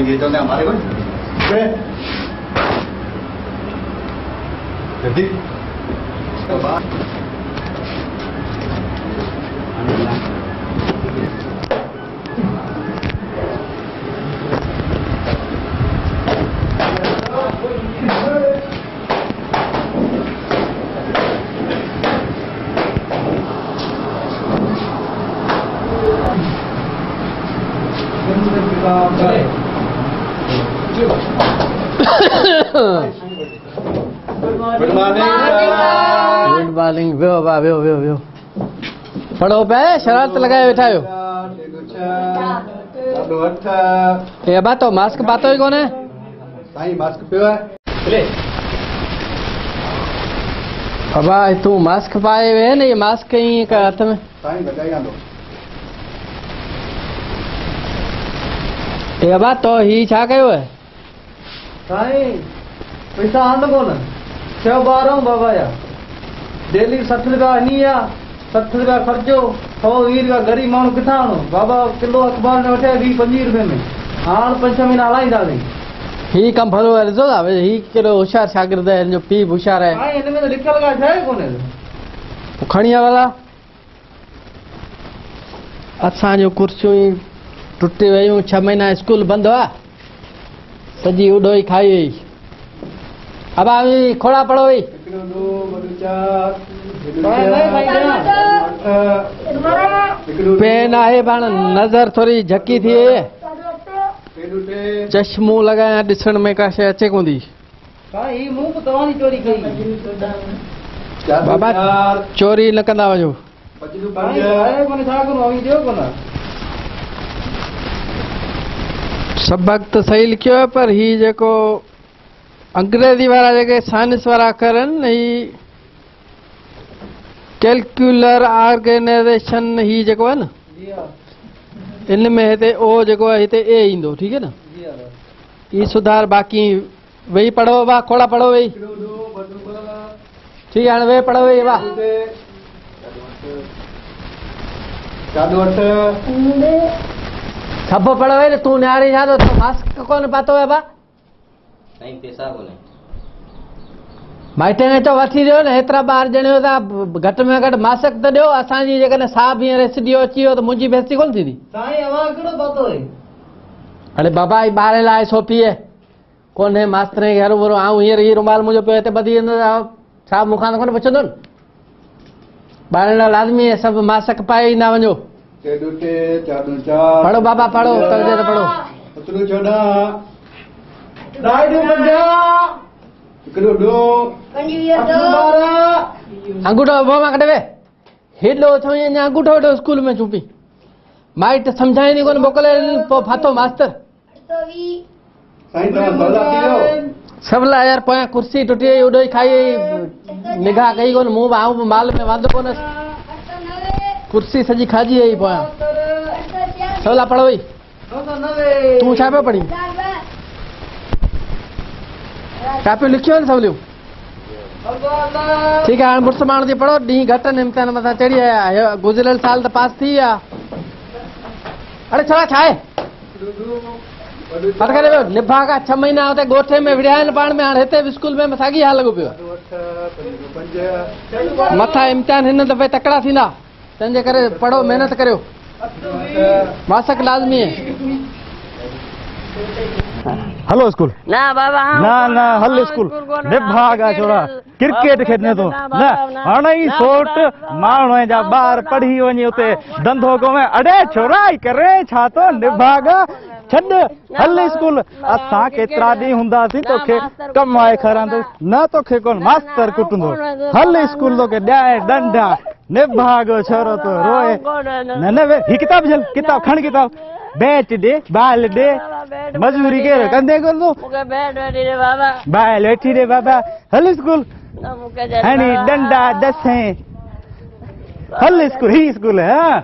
ये तो हमारे को गुड मॉर्निंग। वियो बा वियो पढ़ो पे शरारत लगाए बैठा हो। ये बा तो मास्क पातो ही कोने साईं मास्क पियो है बाबा तू मास्क पाए हुए न ये मास्क ही का हाथ में साईं बजाएगा लो ये बा तो ही छा कयो है साईं पैसा आंदो कोन 6-12 बाबा या डेली 60 रुपया हनी या 60 रुपया खर्चो 120 रुपया गरीब माण्हू किथां आणो बाबा किलो अखबार में वठे 20-25 रुपए में हाण 5-6 महीना हलाईंदासीं ही कम भलो है ॾिसो था ही केॾो होशियार शागिर्द है जो पीउ होशियार है साईं हिन में तो लिखियल का छा कोन्हे खणी आ वाला असांजो कुर्सियूं ही टुटी वयूं 6 महीना स्कूल बंद हुआ सजी उडो ही खाई वई अब अभी खोड़ा पड़ो वही पेन आहे पाण नज़र थोड़ी झकी थी चश्मो लगाया ॾिसण में का शइ अचे कोन थी साईं मूं बि तव्हां जी चोरी कई बाबा चोरी न कंदा वञो सबक तो सही लिखियो है पर ही जेको अंग्रेजी वाला जेके साइंस वारा करन ही कैलकुलर ऑर्गेनाइजेशन ही जेको है न इन में हिते ओ जेको है हिते ए इंदो ठीक है ना ये सुधार बाकी वही पढ़ो बा खोड़ा पढ़ो वही ठीक है वे पढ़ो वही बा सब पढ़ो वही तू न्यारी छा तो मास्क कौन पातो है बा साईं पैसा कोने माइटे ने तो वठी दियो न हेतिरा ॿार ॼणियो था घटि में घटि मास्क त ॾियो असांजी जेकॾहिं साहब हींअर रेसिडियो अची वियो त मुंहिंजी बेइज़ती कोन थींदी साईं अवां कहिड़ो पतो है अरे बाबा ही ॿार लाइ सोफीअ कोन्हे मास्तरे खे हरू भरू आऊं हींअर ही रुमाल मुंहिंजो पियो हिते ॿधी वेंदो साहब मूंखां त कोन पुछंदो न ॿारनि लाइ लाज़मी आहे सभु मास्क पाए ईंदा वञो पढ़ो बाबा पढ़ो तर्जे त पढ़ो अंगूठो मुंह मां कढे वे हेॾो छो ईअं अंगूठो वेठो स्कूल में चुपी माइट सम्झाईंदी कोन मोकिले पोइ फाथो मास्तर सवला यार पोयां कुर्सी टुटी वई उॾो ई खाई वई निगाह कई कोन मूं आऊं माल में वांदो कोन कुर्सी सॼी खाइजी वई पोयां सवला पढ़ो वई तूं छा पियो पढ़ी छा पियो लिखियो न सवलियूं ठीक है मुड़ुस माण्हू थी पढ़ो ॾींहुं घटि आहिनि इम्तिहान मथां चढ़ी आया गुज़िरियल साल त पास थी विया अरे छा आहे पर करे वियो निभा का 6 महीना हुते ॻोठे में विढ़िया आहिनि पाण में हाणे हिते बि स्कूल में साॻी हाल लॻो पियो मथां इम्तिहान हिन दफ़े तकड़ा थींदा तंहिंजे करे पढ़ो महिनत करियो मास्क लाज़मी है हलो स्कूल ना बाबा ना हल स्कूल निभागा छोड़ा क्रिकेट खेडने तो ना हाणे ई सोट माण्हू जा ॿार पढ़ी वञे उते धंधो को में अड़े छोरा ई करे छा तो निभागा छॾ हल स्कूल असां केतिरा ॾींहं हूंदासीं तोखे कमाए खाराईंदो न तोखे कोन मास्तर कुटंदो हल स्कूल तोखे ॾियां डंडा निभागो छोरो तो रोए न वे ही किताब खण किताब बैच दे बाल दे मजदूरी के कंदे कर दो बाल वेठी दे बाबा हल स्कूल हनी डंडा दसे हल स्कूल ही स्कूल है हाँ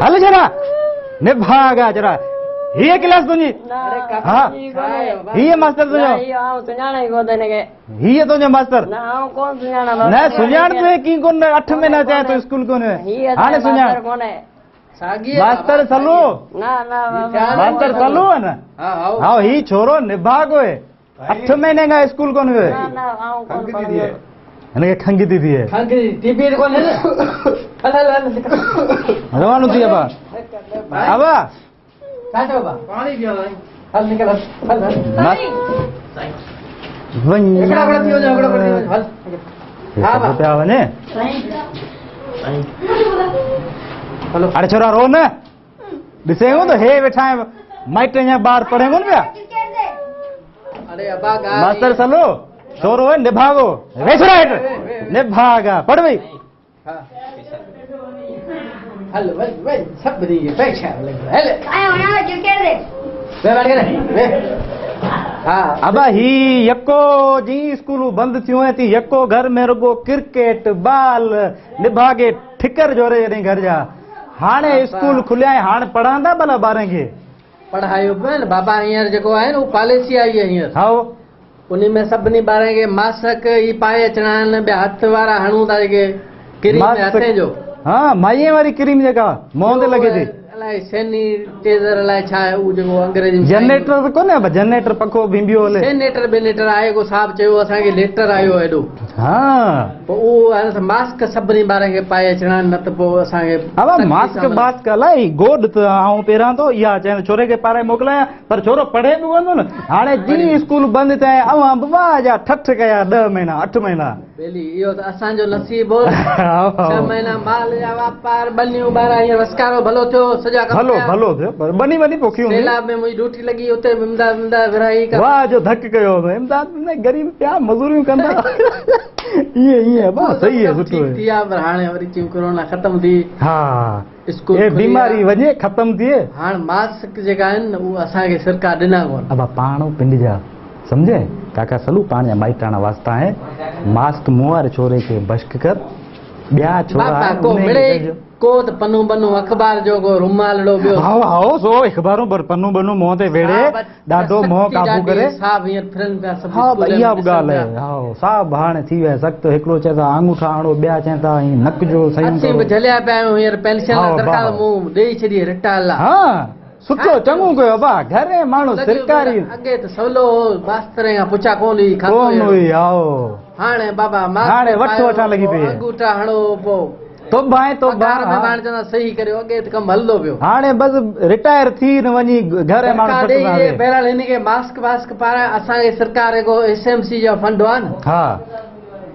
हल जरा निभागा जरा ये क्लास तुझी हाँ ये मास्टर तुझो ये तुझो मास्टर न सुञाण तो की कोन 8 महीना चाहे तो स्कूल कोन हाणे सुञाण मास्टर सलू मास्टर सलू है ना हाँ ही छोरो निभागो है 8 महीने का स्कूल कोन हुए इनके खंगी दी है खंगी टीपी कोन है रवानो थी अब काटो बा पानी पियो भाई हल निकल हल एकड़ा बड़ा पियो जा हल हां बा पे आवने हेलो अरे छोरा रो न दिसेगो तो हे बैठा है माइट या बाहर पढ़ेगो न अरे अब्बा गा मास्टर सलो छोरो है निभागो वेचरा है निभागा पढ़ भाई हां हेलो भाई सब बड़ी पैसा लग हेलो आया होना क्रिकेट दे वे बैठ गए वे हां अब ही यको जी स्कूल बंद थियो है ती यको घर में रुगो क्रिकेट बाल निभागे ठिकर जोरे नहीं घर जा हाणे स्कूल खुलिया है हाणे पढ़ांदा भला ॿारनि खे पढ़ायो पे बाबा हींअर जेको आहे न उहो पॉलिसी आई आहे हींअर हाँ उन में सभिनी ॿारनि खे मास्क ई पाए अचणा आहिनि ॿिया हथ वारा हणूं था जेके क्रीम हथे जो हाँ माईअ वारी क्रीम जेका मुंहं ते लॻे थी अलाए सैनिटाइज़र अलाए छा आहे उहो जेको अंग्रेजी में जनरेटर कोन्हे जनरेटर पखो बिंबियो हले सैनिटाइज़र बेनेटर आहे को साहब चयो असांखे लेटर आयो एॾो हाँ पोइ उहो आहे न मास्क सभिनी ॿारनि खे पाए अचणा न त पोइ असांखे अब मास्क बास्क अलाई गोड त आऊं पहिरां तो इहा चवनि छोरे खे पाराए मोकिलायां पर छोरो पढ़े बि वेंदो न हाणे जी स्कूल बंदि थिया अवां बाबा जा ठठ कया 10 महीना 8 महीना बेली इहो त असांजो नसीब हो 6 महीना माल जा वापार बनियूं ॿार हींअर वसकारो भलो थियो सॼा कम भलो भलो थियो पर बनी वनी पोखियूं सैलाब में मुंहिंजी ड्यूटी लॻी उते इमदाद विरहाई वाह जो धक कयो इमदाद में गरीब पिया मज़ूरियूं कंदा ये बस सही है सुठो थी आहे पर हाणे वरी चयूं कोरोना ख़तम थी हा स्कूल ये बीमारी वञे ख़तम थिए हाणे मास्क जेका आहिनि न उहे असांखे सरकार ॾिना कोन अब पाण पिंड जा समझे काका सलू पाण जा माइटाणा वास्ता है मास्क मुंह वारे छोरे खे बश्क कर ॿिया छोरा बाबा को मिड़े को त पन्नू बन्नू अख़बार जो को रुमालड़ो ॿियो हाओ हाओ सो अख़बारूं पर पन्नू बन्नू मुंह ते वेड़े ॾाढो मोह काबू करे साहब हींअर फिरनि पिया सभु हा स्कूलनि इहा में बि ॻाल्हि ॾिसनि आहे पिया। हाओ साहब हाणे थी विया सख़्तु हिकिड़ो चए था आंगूठा हणो ॿिया चवनि था नक जो असीं सही बि झलिया पिया आहियूं हींअर पेंशन हा, दरकार वाह। मूं ॾेई छॾी रिटायल आहे हा सुठो चङो कयो बा घरे माण्हू सरकारी अॻे त सवलो हो मास्तर खां पुछा कोन हुई खातो कोन हुयो। हुई आओ हाणे बाबा हाणे वठो वठण लॻी पई आहे। अंगूठा हणो पोइ तो भाई तो पगार में हाणे चवंदा सही करियो अॻे त कमु हलंदो पियो हाणे बस रिटायर थी न वञी घरे माण्हू सरकार सटंदा ॾेई वेह। बहरहाल हिनखे मास्क वास्क पाराए असांखे सरकार जेको SMC जो फंड आहे न हा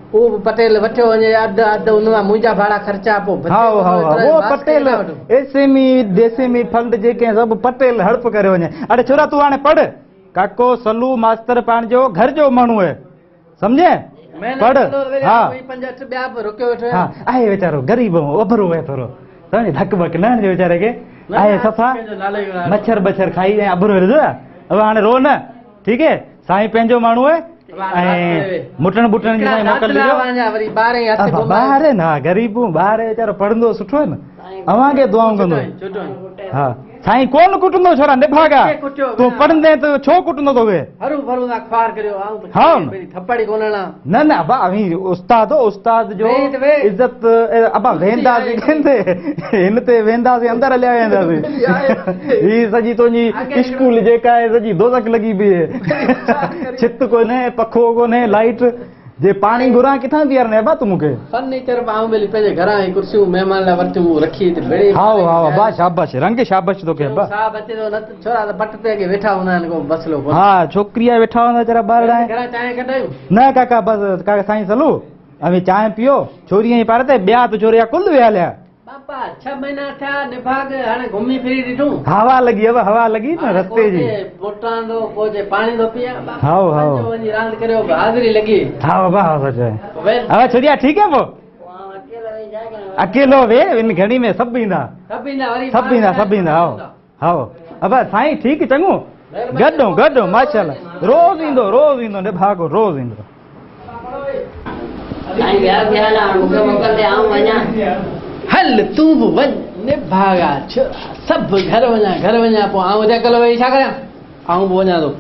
उहो बि पटेल वठियो वञे अधु उन मां मुंहिंजा भाड़ा ख़र्चा पोइ बचे हाओ हाओ एतिरा वो मास्क पटेल केॾा वठूं? एसएमई देसेमी फंड जेके सभु पटेल हड़प करे वञे अरे छोरा तूं हाणे पढ़ काको सलू मास्तर पाण जो घर जो माण्हू आहे समझे महिनत पढ़ कंदो वरी हा कोई 5-8 ॿिया बि रुकियो वेठो हा आहे वीचारो गरीब ओभरो आहे थोरो समझ धक बक न हणिजे वीचारे खे आहे सफ़ा मच्छर बच्छर खाई ऐं अभरो अब हाणे रो न ठीकु आहे साईं पंहिंजो माण्हू आहे ऐं मुटण बुटण जी साईं मोकल ॾिजो वरी ॿारहें हथ ॿार आहे न ग़रीबूं ॿार वीचारो पढ़ंदो सुठो आहे न अवांखे दुआऊं कंदो हा साईं कोन कुटंदो छोरा निभागा तूं पढ़ंदे त छो कुटंदो तोखे हरू भरू अखबार करियो आऊं त हा। पहिरीं थप्पड़ ई कोन हणां न न अबा अवी उस्ताद जो वेह त वेह। इज्जत अबा वेंदासीं किथे हिन ते वेंदासीं अंदरि हलिया वेंदासीं ही सॼी तुंहिंजी स्कूल जेका आहे सॼी दोज़ख लॻी पई आहे छित कोन्हे पखो कोन्हे लाइट जे पाणी घुरां किथां बीहारने अबा तूं मूंखे फर्नीचर बि आऊं मिली पंहिंजे घरां ई कुर्सियूं महिमान लाइ वरितियूं रखी त बेड़े हाओ हाओ अबा शाबाश रंग शाबाश तोखे अबा साहब अचे थो न त छोरा त बट ते अॻे वेठा हूंदा आहिनि को मसलो कोन्हे हा छोकिरी आहे वेठा हूंदा वीचारा ॿार घरां चांहि कढायूं न काका बस काका साईं सलू अभी चांहि पियो छोरीअ जी पारे ते ॿिया त छोरिया कुल विया हलिया बापा 6 महीना थिया निभाग हाणे घुमी फिरी ॾिठूं हवा लॻी अब हवा लॻी न रस्ते जी पोटांदो पोइ जे पाणी थो पीआ हाओ, हाओ। वञी रांदि करियो हाज़िरी लॻी हा बाबा हा सच है वेल अब छोरिया ठीक है वो अकेलो वे इन घड़ी में सब ईंदा सभु ईंदा वरी सब ईंदा हाओ हाओ अब साईं ठीक चङो गॾो माशाल्लाह रोज़ ईंदो निभागो रोज़ ईंदो हल तूं बि वञ निभागा छोरा सभु घर वञा पोइ आउं हिते अकेलो वेही छा करियां आउं बि वञा थो